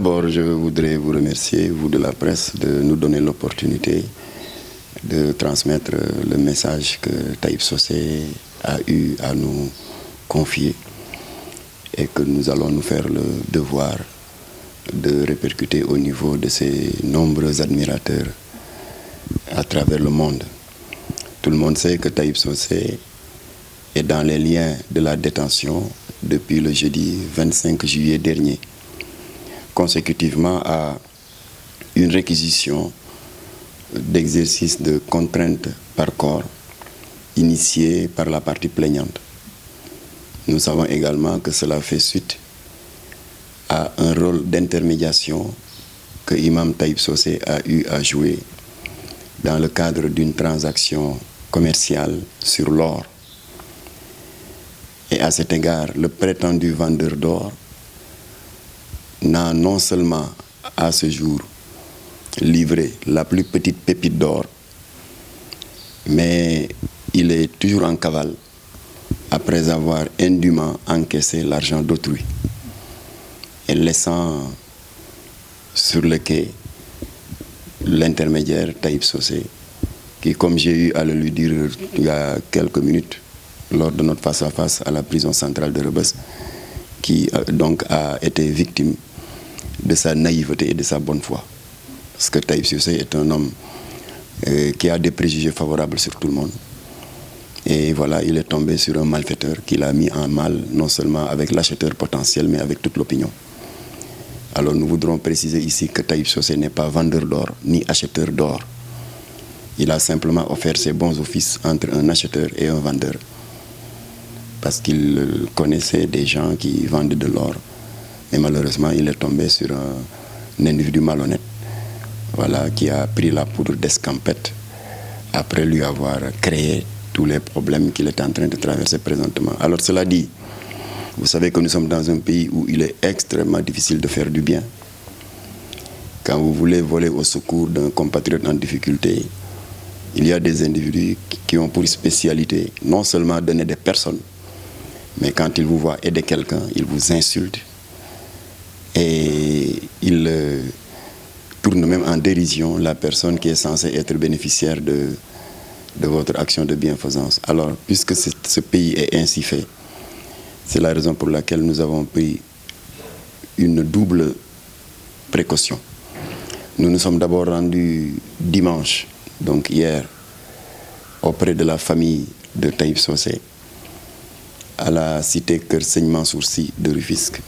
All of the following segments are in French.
D'abord, je voudrais vous remercier, vous de la presse, de nous donner l'opportunité de transmettre le message que Taïb Socé a eu à nous confier et que nous allons nous faire le devoir de répercuter au niveau de ses nombreux admirateurs à travers le monde. Tout le monde sait que Taïb Socé est dans les liens de la détention depuis le jeudi 25 juillet dernier, consécutivement à une réquisition d'exercice de contrainte par corps initiée par la partie plaignante. Nous savons également que cela fait suite à un rôle d'intermédiation que Imam Taïb Socé a eu à jouer dans le cadre d'une transaction commerciale sur l'or. Et à cet égard, le prétendu vendeur d'or n'a non seulement à ce jour livré la plus petite pépite d'or, mais il est toujours en cavale après avoir indûment encaissé l'argent d'autrui et laissant sur le quai l'intermédiaire Taïb Socé, qui, comme j'ai eu à le lui dire il y a quelques minutes lors de notre face-à-face à la prison centrale de Rebeuss, qui donc a été victime de sa naïveté et de sa bonne foi. Parce que Taïb Socé est un homme qui a des préjugés favorables sur tout le monde. Et voilà, il est tombé sur un malfaiteur qui l'a mis en mal, non seulement avec l'acheteur potentiel, mais avec toute l'opinion. Alors nous voudrons préciser ici que Taïb Socé n'est pas vendeur d'or, ni acheteur d'or. Il a simplement offert ses bons offices entre un acheteur et un vendeur. Parce qu'il connaissait des gens qui vendaient de l'or. Mais malheureusement, il est tombé sur un individu malhonnête, voilà, qui a pris la poudre d'escampette après lui avoir créé tous les problèmes qu'il est en train de traverser présentement. Alors cela dit, vous savez que nous sommes dans un pays où il est extrêmement difficile de faire du bien. Quand vous voulez voler au secours d'un compatriote en difficulté, il y a des individus qui ont pour spécialité non seulement donner des personnes, mais quand ils vous voient aider quelqu'un, ils vous insultent et ils tournent même en dérision la personne qui est censée être bénéficiaire de votre action de bienfaisance. Alors, puisque ce pays est ainsi fait, c'est la raison pour laquelle nous avons pris une double précaution. Nous nous sommes d'abord rendus dimanche, donc hier, auprès de la famille de Taïb Socé, à la cité Keur Seigne Mansour Sy de Rufisque,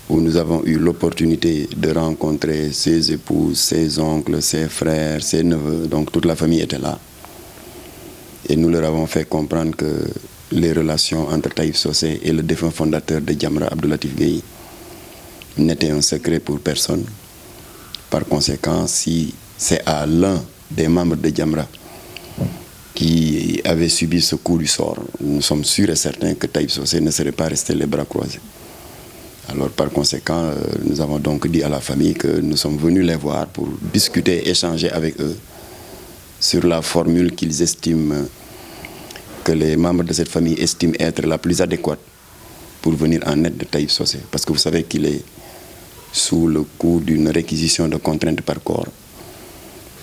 où nous avons eu l'opportunité de rencontrer ses épouses, ses oncles, ses frères, ses neveux, donc toute la famille était là. Et nous leur avons fait comprendre que les relations entre Taïb Socé et le défunt fondateur de Jamra, Abdou Latif Gueye, n'étaient un secret pour personne. Par conséquent, si c'est à l'un des membres de Jamra qui avait subi ce coup du sort, nous sommes sûrs et certains que Taïb Socé ne serait pas resté les bras croisés. Alors par conséquent, nous avons donc dit à la famille que nous sommes venus les voir pour discuter, échanger avec eux sur la formule qu'ils estiment, que les membres de cette famille estiment être la plus adéquate pour venir en aide de Taïb Socé. Parce que vous savez qu'il est sous le coup d'une réquisition de contrainte par corps.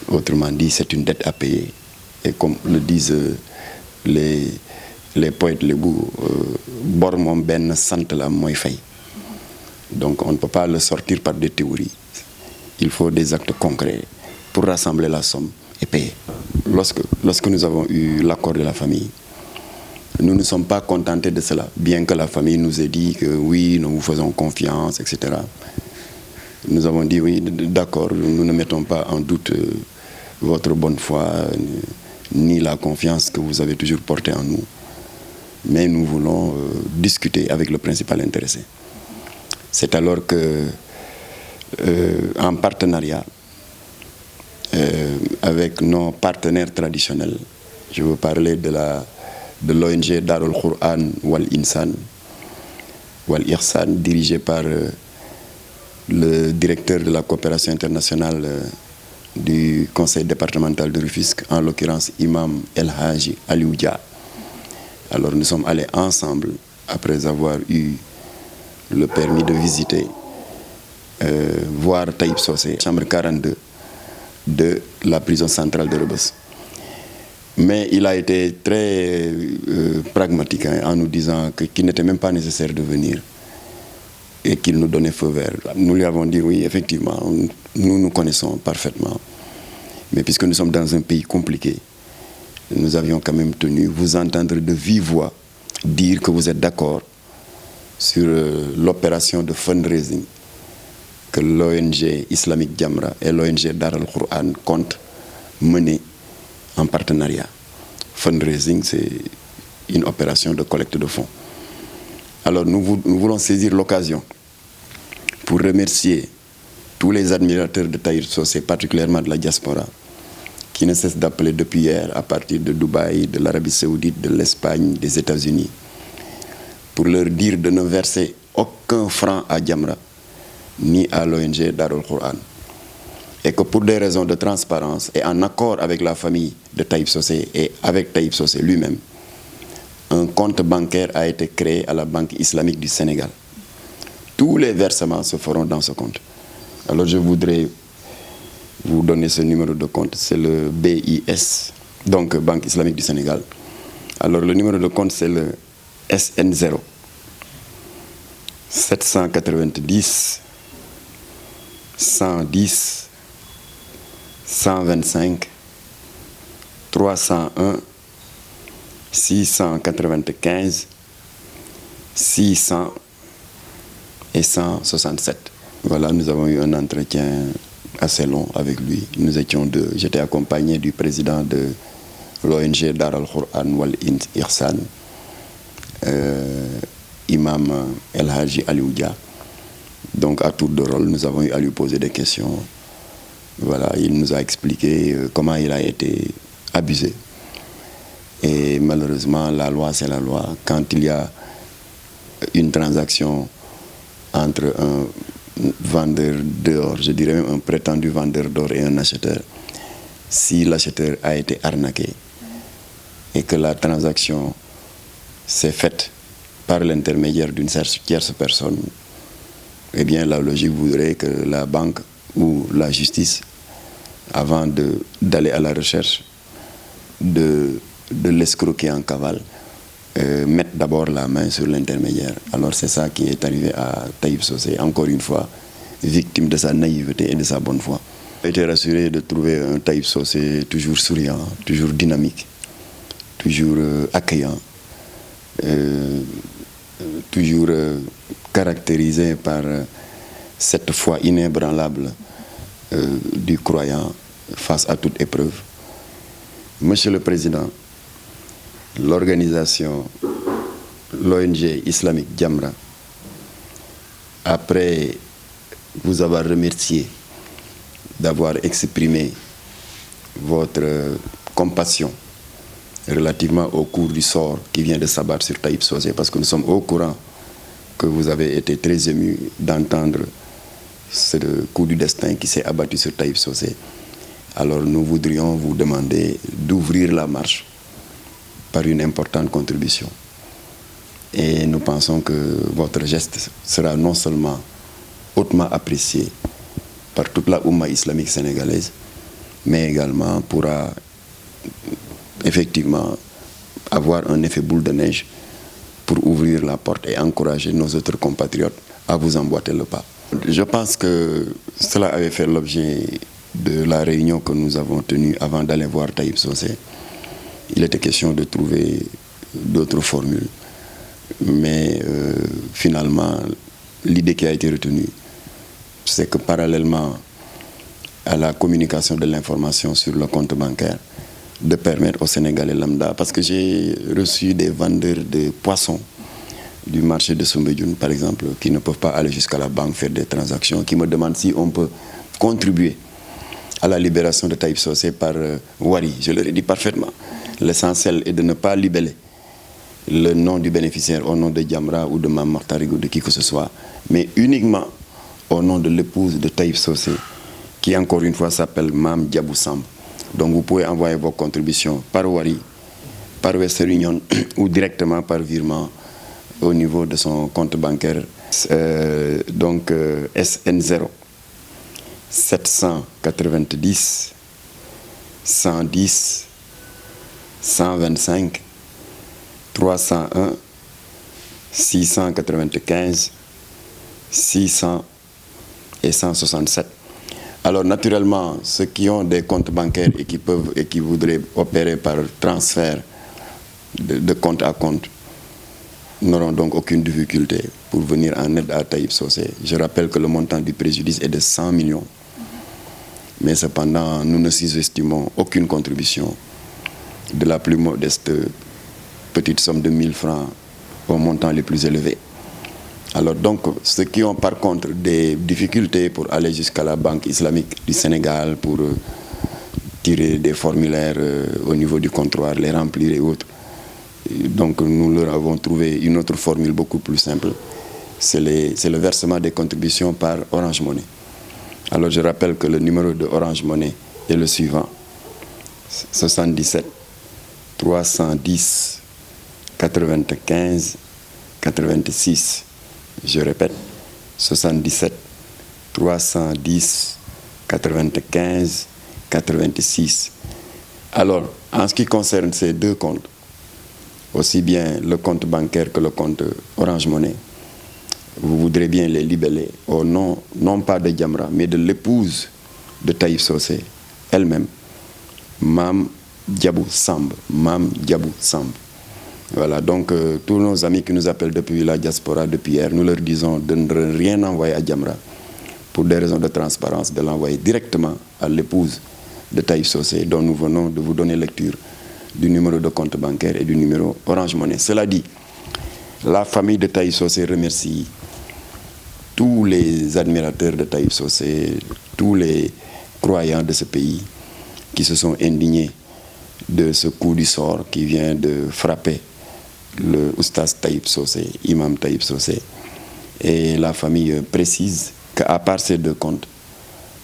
Autrement dit, c'est une dette à payer. Et comme le disent les poètes lébou, bor mom ben sant la moy fay. Donc on ne peut pas le sortir par des théories. Il faut des actes concrets pour rassembler la somme et payer. Lorsque nous avons eu l'accord de la famille, nous ne sommes pas contentés de cela, bien que la famille nous ait dit que oui, nous vous faisons confiance, etc. Nous avons dit oui, d'accord, nous ne mettons pas en doute votre bonne foi, ni la confiance que vous avez toujours portée en nous. Mais nous voulons discuter avec le principal intéressé. C'est alors que, en partenariat avec nos partenaires traditionnels, je veux parler de l'ONG Darul Quran Wal Insan, Wal Irsan, dirigée par le directeur de la coopération internationale du conseil départemental de Rufisque, en l'occurrence Imam El Haji Aliou Dia. Alors nous sommes allés ensemble, après avoir eu le permis de visiter voir Taïb Socé, chambre 42 de la prison centrale de Rebeuss. Mais il a été très pragmatique en nous disant qu'il n'était même pas nécessaire de venir et qu'il nous donnait feu vert. Nous lui avons dit oui, effectivement, nous nous connaissons parfaitement. Mais puisque nous sommes dans un pays compliqué, nous avions quand même tenu vous entendre de vive voix dire que vous êtes d'accord sur l'opération de fundraising que l'ONG islamique Jamra et l'ONG Dar al-Qur'an comptent mener en partenariat. Fundraising, c'est une opération de collecte de fonds. Alors nous voulons saisir l'occasion pour remercier tous les admirateurs de Taïb Socé, particulièrement de la diaspora, qui ne cessent d'appeler depuis hier à partir de Dubaï, de l'Arabie Saoudite, de l'Espagne, des États-Unis, pour leur dire de ne verser aucun franc à Jamra ni à l'ONG Dar al-Qur'an. Et que pour des raisons de transparence et en accord avec la famille de Taïb Socé et avec Taïb Socé lui-même, un compte bancaire a été créé à la Banque islamique du Sénégal. Tous les versements se feront dans ce compte. Alors je voudrais vous donner ce numéro de compte, c'est le BIS, donc Banque islamique du Sénégal. Alors le numéro de compte c'est le SN0 790 110 125 301 695 600 et 167. Voilà, nous avons eu un entretien assez long avec lui. Nous étions deux. J'étais accompagné du président de l'ONG Dar al-Qur'an wal Ihsan, Imam El Haji Alioudia. Donc à tour de rôle, nous avons eu à lui poser des questions. Voilà, il nous a expliqué comment il a été abusé. Et malheureusement, la loi, c'est la loi. Quand il y a une transaction entre un vendeur d'or, je dirais même un prétendu vendeur d'or et un acheteur, si l'acheteur a été arnaqué et que la transaction s'est faite par l'intermédiaire d'une tierce personne, eh bien la logique voudrait que la banque ou la justice, avant d'aller à la recherche de l'escroquer en cavale, mettent d'abord la main sur l'intermédiaire. Alors c'est ça qui est arrivé à Taïb Socé, encore une fois, victime de sa naïveté et de sa bonne foi. J'ai été rassuré de trouver un Taïb Socé toujours souriant, toujours dynamique, toujours accueillant, toujours caractérisé par cette foi inébranlable du croyant face à toute épreuve. Monsieur le Président, l'organisation, l'ONG islamique Jamra, après vous avoir remercié d'avoir exprimé votre compassion relativement au cours du sort qui vient de s'abattre sur Taïb Socé, parce que nous sommes au courant que vous avez été très ému d'entendre ce coup du destin qui s'est abattu sur Taïb Socé. Alors nous voudrions vous demander d'ouvrir la marche par une importante contribution. Et nous pensons que votre geste sera non seulement hautement apprécié par toute la Oumma islamique sénégalaise, mais également pourra effectivement avoir un effet boule de neige pour ouvrir la porte et encourager nos autres compatriotes à vous emboîter le pas. Je pense que cela avait fait l'objet de la réunion que nous avons tenue avant d'aller voir Taïb Socé. Il était question de trouver d'autres formules. Mais finalement, l'idée qui a été retenue, c'est que parallèlement à la communication de l'information sur le compte bancaire, de permettre aux Sénégalais lambda, parce que j'ai reçu des vendeurs de poissons du marché de Soumbédioune, par exemple, qui ne peuvent pas aller jusqu'à la banque faire des transactions, qui me demandent si on peut contribuer à la libération de Taïb Socé par Wari. Je leur ai dit parfaitement. L'essentiel est de ne pas libeller le nom du bénéficiaire au nom de Jamra ou de Mame Makhtar ou de qui que ce soit, mais uniquement au nom de l'épouse de Taïb Socé, qui encore une fois s'appelle Mame Diabou Samb. Donc vous pouvez envoyer vos contributions par Wari, par Western Union ou directement par virement au niveau de son compte bancaire Donc SN0 790 110 125 301 695 600 et 167. Alors naturellement, ceux qui ont des comptes bancaires et qui voudraient opérer par transfert de compte à compte n'auront donc aucune difficulté pour venir en aide à Taïb Socé. Je rappelle que le montant du préjudice est de 100 millions. Mais cependant, nous ne sous-estimons aucune contribution de la plus modeste petite somme de 1000 francs au montant les plus élevés. Alors donc, ceux qui ont par contre des difficultés pour aller jusqu'à la Banque islamique du Sénégal, pour tirer des formulaires au niveau du comptoir, les remplir et autres, donc nous leur avons trouvé une autre formule beaucoup plus simple. C'est le versement des contributions par Orange Money. Alors je rappelle que le numéro de Orange Money est le suivant: 77 310 95 86. Je répète, 77 310 95 86. Alors, en ce qui concerne ces deux comptes, aussi bien le compte bancaire que le compte Orange Money, vous voudrez bien les libeller au nom, non pas de Jamra, mais de l'épouse de Taïb Socé, elle-même, Mam Diabou Samb. Mam Diabou Samb. Voilà, donc tous nos amis qui nous appellent depuis la diaspora, depuis hier, nous leur disons de ne rien envoyer à Jamra pour des raisons de transparence, de l'envoyer directement à l'épouse de Taïb Socé, dont nous venons de vous donner lecture du numéro de compte bancaire et du numéro Orange Money. Cela dit, la famille de Taïb Socé remercie tous les admirateurs de Taïb Socé, tous les croyants de ce pays qui se sont indignés de ce coup du sort qui vient de frapper le oustaz Taïb Socé, imam Taïb Socé. Et la famille précise qu'à part ces deux comptes,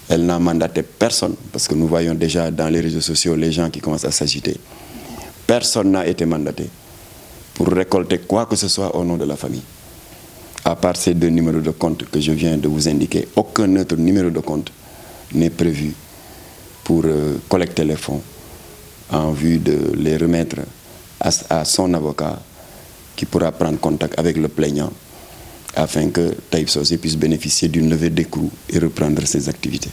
elle n'a mandaté personne, parce que nous voyons déjà dans les réseaux sociaux les gens qui commencent à s'agiter. Personne n'a été mandaté pour récolter quoi que ce soit au nom de la famille. À part ces deux numéros de compte que je viens de vous indiquer, aucun autre numéro de compte n'est prévu pour collecter les fonds en vue de les remettre à son avocat qui pourra prendre contact avec le plaignant afin que Taïb Socé puisse bénéficier d'une levée d'écrou et reprendre ses activités.